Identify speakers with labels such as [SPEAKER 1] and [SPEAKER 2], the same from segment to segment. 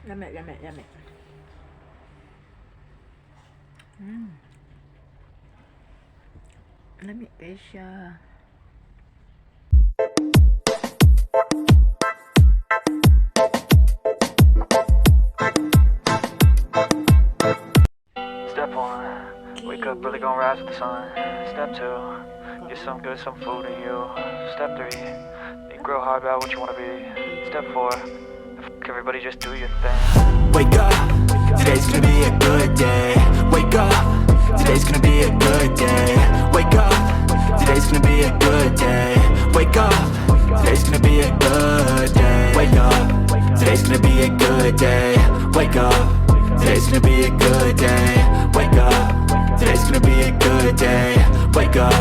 [SPEAKER 1] Lami, lami, lami. Lami kayo siya.
[SPEAKER 2] Step one, wake up early, gonna rise with the sun. Step two, get some good, some food in you. Step three, think real hard about what you wanna be. Step four, everybody just do your thing.
[SPEAKER 3] Wake up, today's gonna be a good day. Wake up, today's gonna be a good day. Wake up, today's gonna be a good day. Wake up, today's gonna be a good day. Wake up, today's gonna be a good day. Wake up, today's gonna be a good day. Wake up, today's gonna be a good day. Wake up,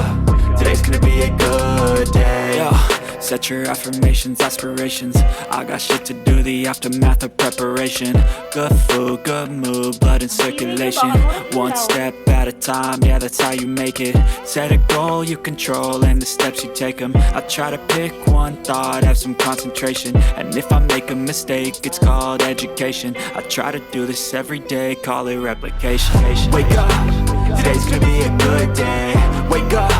[SPEAKER 3] today's gonna be a good day. Yo, set your affirmations, aspirations. I got shit to do, the aftermath of preparation. Good food, good mood, blood in circulation. One step at a time, yeah, that's how you make it. Set a goal you control and the steps you take them. I try to pick one thought, have some concentration. And if I make a mistake, it's called education. I try to do this every day, call it replication. Wake up, today's gonna be a good day. Wake up,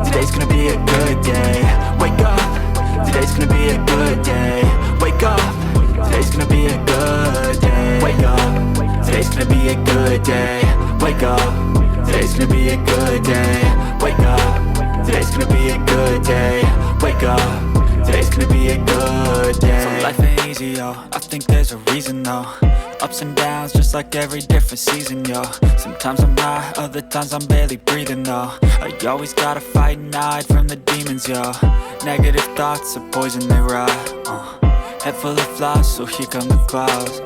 [SPEAKER 3] today's gonna be a good day. Wake up, today's gonna be a good day. Wake up, today's gonna be a good day. Wake up, today's gonna be a good day. Wake up, today's gonna be a good day. Wake up, today's gonna be a good day. Wake up, today's gonna be a good day. So life ain't easy, yo, I think there's a reason though. Ups and downs, just like every different season, yo. Sometimes I'm high, other times I'm barely breathing, though. I always gotta fight and hide from the demons, yo. Negative thoughts are poison, they rot. Head full of flies, so here come the clouds.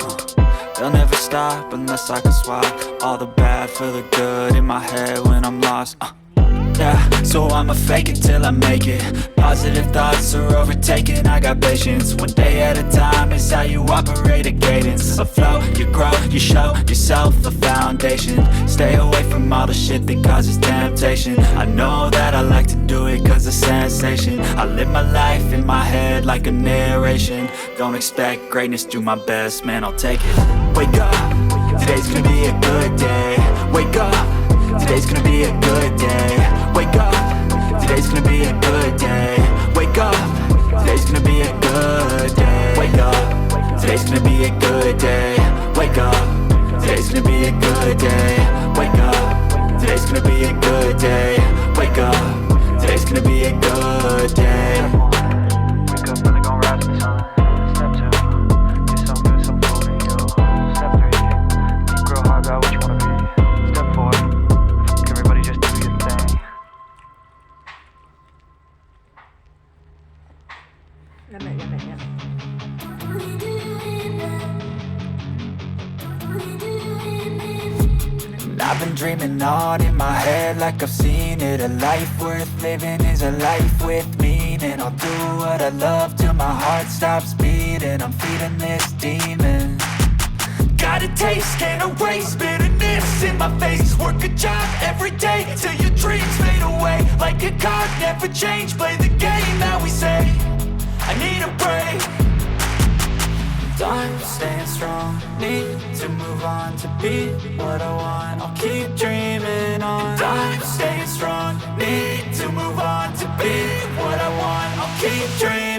[SPEAKER 3] They'll never stop unless I can swap all the bad for the good in my head when I'm lost. Yeah, so I'ma fake it till I make it. Positive thoughts are overtaken, I got patience. One day at a time is how you operate a cadence. A flow, you grow, you show yourself a foundation. Stay away from all the shit that causes temptation. I know that I like to do it cause it's sensation. I live my life in my head like a narration. Don't expect greatness, do my best, man, I'll take it. Wake up, today's gonna be a good day. Wake up, today's gonna be a good day. Wake up, today's gonna be a good day. Wake up, today's gonna be a good day. Wake up, today's gonna be a good day. Wake up, today's gonna be a good day. Wake up, today's gonna be a good day. Wake up, today's gonna be a good day.
[SPEAKER 2] Wake up early, gonna rise with the sun. Step two, get some good, some food in you. Step three, think real hard about what you wanna be. Step four, everybody just do your thing.
[SPEAKER 1] Lami, lami, lami.
[SPEAKER 3] I've been dreaming on in my head like I've seen it. A life worth living is a life with meaning. I'll do what I love till my heart stops beating. I'm feeding this demon. Got a taste, can't erase bitterness in my face. Work a job every day till your dreams fade away. Like a card, never change, play the game that we say. I need a break. I'm staying strong, need to move on to be what I want. I'll keep dreaming on. I'm staying strong, need to move on to be what I want. I'll keep dreaming.